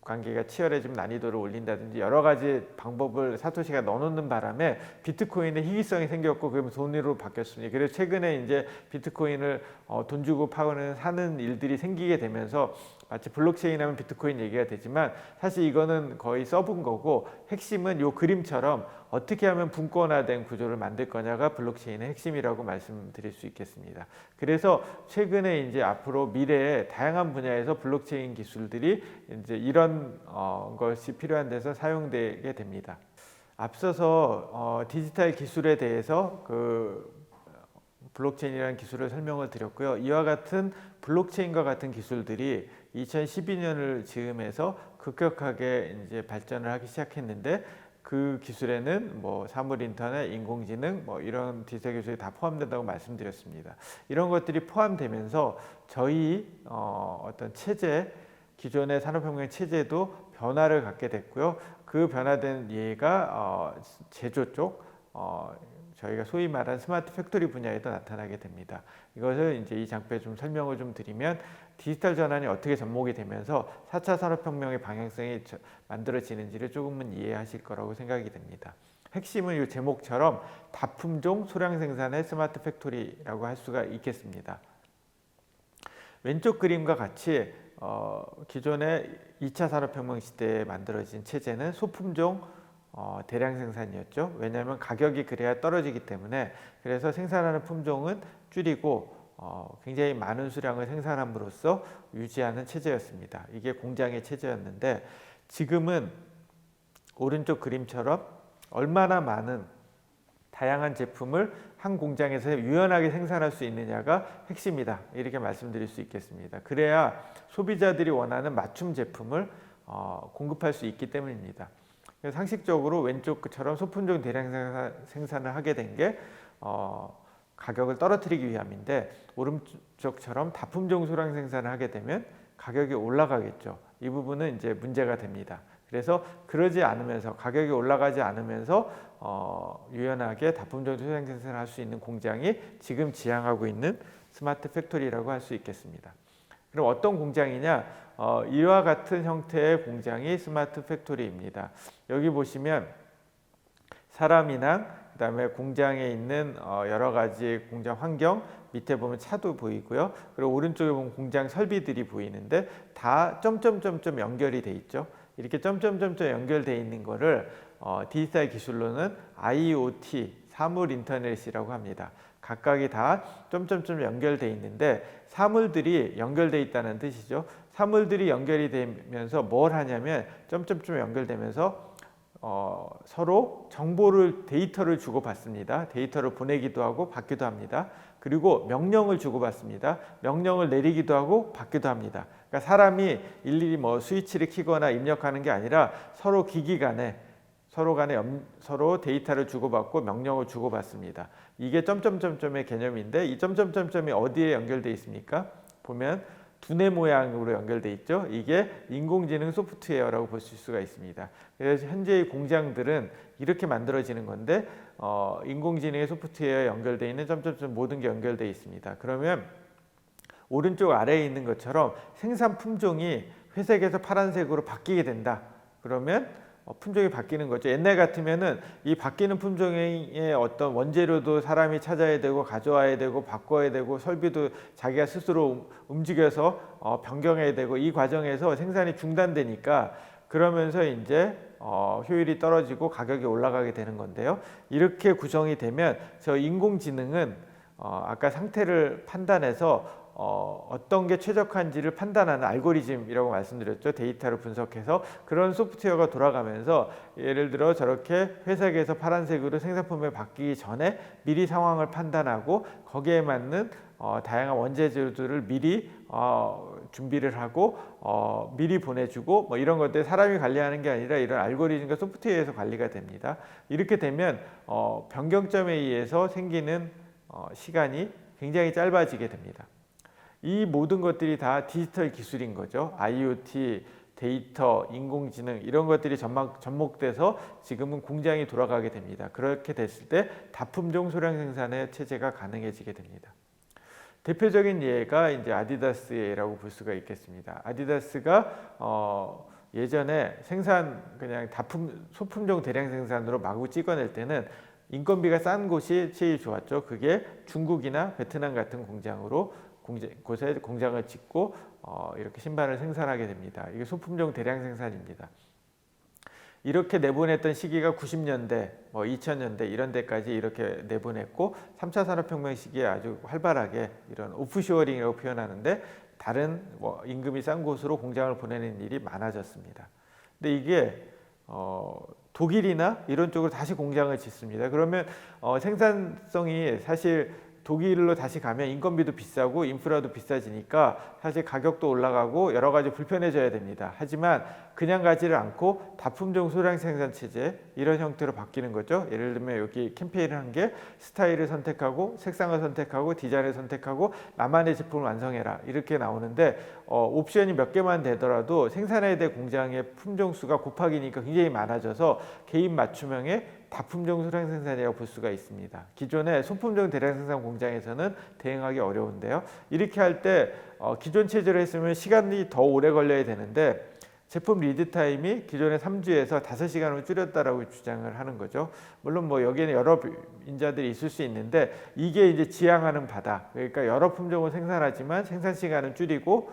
관계가 치열해지면 난이도를 올린다든지 여러 가지 방법을 사토시가 넣어놓는 바람에 비트코인의 희귀성이 생겼고, 그러면 돈으로 바뀌었습니다. 그래서 최근에 이제 비트코인을 돈 주고 파는 사는 일들이 생기게 되면서 마치 블록체인 하면 비트코인 얘기가 되지만, 사실 이거는 거의 써본 거고, 핵심은 요 그림처럼 어떻게 하면 분권화된 구조를 만들 거냐가 블록체인의 핵심이라고 말씀드릴 수 있겠습니다. 그래서 최근에 이제 앞으로 미래에 다양한 분야에서 블록체인 기술들이 이제 이런 것이 필요한 데서 사용되게 됩니다. 앞서서 디지털 기술에 대해서 블록체인이라는 기술을 설명을 드렸고요. 이와 같은 블록체인과 같은 기술들이 2012년을 즈음해서 급격하게 이제 발전을 하기 시작했는데, 그 기술에는 뭐 사물 인터넷, 인공지능 뭐 이런 디지털 기술이 다 포함된다고 말씀드렸습니다. 이런 것들이 포함되면서 저희 어떤 체제, 기존의 산업혁명 체제도 변화를 갖게 됐고요. 그 변화된 예가 제조 쪽, 저희가 소위 말하는 스마트 팩토리 분야에도 나타나게 됩니다. 이것을 이제 이 장표에 좀 설명을 좀 드리면, 디지털 전환이 어떻게 접목이 되면서 4차 산업혁명의 방향성이 만들어지는지를 조금은 이해하실 거라고 생각이 됩니다. 핵심은 이 제목처럼 다품종 소량 생산의 스마트 팩토리라고 할 수가 있겠습니다. 왼쪽 그림과 같이 기존의 2차 산업혁명 시대에 만들어진 체제는 소품종 대량 생산이었죠. 왜냐하면 가격이 그래야 떨어지기 때문에. 그래서 생산하는 품종은 줄이고 굉장히 많은 수량을 생산함으로써 유지하는 체제였습니다. 이게 공장의 체제였는데, 지금은 오른쪽 그림처럼 얼마나 많은 다양한 제품을 한 공장에서 유연하게 생산할 수 있느냐가 핵심이다, 이렇게 말씀드릴 수 있겠습니다. 그래야 소비자들이 원하는 맞춤 제품을 공급할 수 있기 때문입니다. 상식적으로 왼쪽처럼 소품종 대량 생산을 하게 된 게 가격을 떨어뜨리기 위함인데, 오른쪽처럼 다품종 소량 생산을 하게 되면 가격이 올라가겠죠. 이 부분은 이제 문제가 됩니다. 그래서 그러지 않으면서, 가격이 올라가지 않으면서 유연하게 다품종 소량 생산을 할 수 있는 공장이 지금 지향하고 있는 스마트 팩토리라고 할 수 있겠습니다. 그럼 어떤 공장이냐? 이와 같은 형태의 공장이 스마트 팩토리입니다. 여기 보시면 사람이나 그다음에 공장에 있는 여러 가지 공장 환경, 밑에 보면 차도 보이고요. 그리고 오른쪽에 보면 공장 설비들이 보이는데 다 점점점점 연결이 돼 있죠. 이렇게 점점점점 연결돼 있는 거를 디지털 기술로는 IoT, 사물 인터넷이라고 합니다. 각각이 다 점점점 연결돼 있는데, 사물들이 연결돼 있다는 뜻이죠. 사물들이 연결이 되면서 뭘 하냐면 점점점 연결되면서 서로 데이터를 주고받습니다. 데이터를 보내기도 하고 받기도 합니다. 그리고 명령을 주고받습니다. 명령을 내리기도 하고 받기도 합니다. 그러니까 사람이 일일이 뭐 스위치를 켜거나 입력하는 게 아니라 서로 기기 간에 서로 데이터를 주고받고 명령을 주고받습니다. 이게 점점점점의 개념인데, 이 점점점점이 어디에 연결되어 있습니까? 보면 두뇌 모양으로 연결되어 있죠. 이게 인공지능 소프트웨어라고 볼 수가 있습니다. 그래서 현재의 공장들은 이렇게 만들어지는 건데, 인공지능의 소프트웨어에 연결되어 있는 점점점 모든 게 연결되어 있습니다. 그러면 오른쪽 아래에 있는 것처럼 생산 품종이 회색에서 파란색으로 바뀌게 된다. 그러면 품종이 바뀌는 거죠. 옛날 같으면은 이 바뀌는 품종의 어떤 원재료도 사람이 찾아야 되고 가져와야 되고 바꿔야 되고 설비도 자기가 스스로 움직여서 변경해야 되고 이 과정에서 생산이 중단되니까 그러면서 이제 효율이 떨어지고 가격이 올라가게 되는 건데요. 이렇게 구성이 되면 저 인공지능은 아까 상태를 판단해서 어떤 게 최적화인지를 판단하는 알고리즘이라고 말씀드렸죠. 데이터를 분석해서 그런 소프트웨어가 돌아가면서 예를 들어 저렇게 회색에서 파란색으로 생산품이 바뀌기 전에 미리 상황을 판단하고 거기에 맞는 다양한 원재료들을 미리 준비를 하고 미리 보내주고 뭐 이런 것들 사람이 관리하는 게 아니라 이런 알고리즘과 소프트웨어에서 관리가 됩니다. 이렇게 되면 변경점에 의해서 생기는 시간이 굉장히 짧아지게 됩니다. 이 모든 것들이 다 디지털 기술인 거죠. IoT, 데이터, 인공지능 이런 것들이 접목돼서 지금은 공장이 돌아가게 됩니다. 그렇게 됐을 때 다품종 소량 생산의 체제가 가능해지게 됩니다. 대표적인 예가 이제 아디다스의 예라고 볼 수가 있겠습니다. 아디다스가 예전에 생산 그냥 소품종 대량 생산으로 마구 찍어낼 때는 인건비가 싼 곳이 제일 좋았죠. 그게 중국이나 베트남 같은 곳에 공장을 짓고 이렇게 신발을 생산하게 됩니다. 이게 소품종 대량 생산입니다. 이렇게 내보냈던 시기가 90년대, 2000년대 이런 데까지 이렇게 내보냈고 3차 산업혁명 시기에 아주 활발하게 이런 오프쇼어링이라고 표현하는데 다른 임금이 싼 곳으로 공장을 보내는 일이 많아졌습니다. 근데 이게 독일이나 이런 쪽으로 다시 공장을 짓습니다. 그러면 생산성이 사실 독일로 다시 가면 인건비도 비싸고 인프라도 비싸지니까 사실 가격도 올라가고 여러 가지 불편해져야 됩니다. 하지만 그냥 가지를 않고 다품종 소량 생산 체제 이런 형태로 바뀌는 거죠. 예를 들면 여기 캠페인을 한 게 스타일을 선택하고 색상을 선택하고 디자인을 선택하고 나만의 제품을 완성해라 이렇게 나오는데 옵션이 몇 개만 되더라도 생산해야 될 공장의 품종 수가 곱하기니까 굉장히 많아져서 개인 맞춤형의 다품종 소량 생산이라고 볼 수가 있습니다. 기존의 소품종 대량 생산 공장에서는 대응하기 어려운데요. 이렇게 할 때 기존 체제로 했으면 시간이 더 오래 걸려야 되는데 제품 리드 타임이 기존의 3주에서 5시간으로 줄였다라고 주장을 하는 거죠. 물론 여기에는 여러 인자들이 있을 수 있는데 이게 이제 지향하는 바다. 그러니까 여러 품종을 생산하지만 생산 시간은 줄이고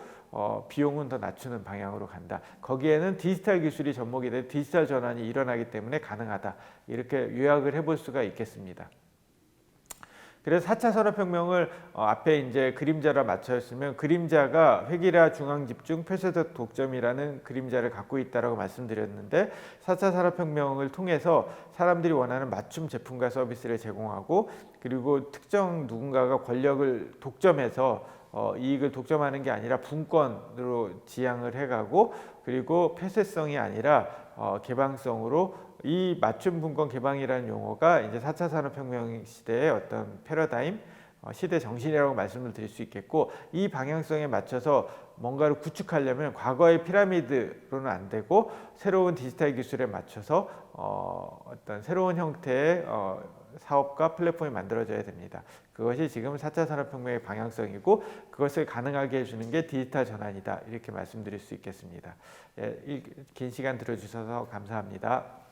비용은 더 낮추는 방향으로 간다. 거기에는 디지털 기술이 접목이 돼 디지털 전환이 일어나기 때문에 가능하다. 이렇게 요약을 해볼 수가 있겠습니다. 그래서 4차 산업혁명을 앞에 이제 그림자로 맞춰있으면 그림자가 획일화 중앙집중 폐쇄적 독점이라는 그림자를 갖고 있다라고 말씀드렸는데 4차 산업혁명을 통해서 사람들이 원하는 맞춤 제품과 서비스를 제공하고 그리고 특정 누군가가 권력을 독점해서 이익을 독점하는 게 아니라 분권으로 지향을 해가고 그리고 폐쇄성이 아니라 개방성으로 이 맞춤 분권 개방이라는 용어가 이제 4차 산업혁명 시대의 어떤 패러다임, 시대 정신이라고 말씀을 드릴 수 있겠고 이 방향성에 맞춰서 뭔가를 구축하려면 과거의 피라미드로는 안 되고 새로운 디지털 기술에 맞춰서 어떤 새로운 형태의 사업과 플랫폼이 만들어져야 됩니다. 그것이 지금 4차 산업혁명의 방향성이고 그것을 가능하게 해주는 게 디지털 전환이다. 이렇게 말씀드릴 수 있겠습니다. 긴 시간 들어주셔서 감사합니다.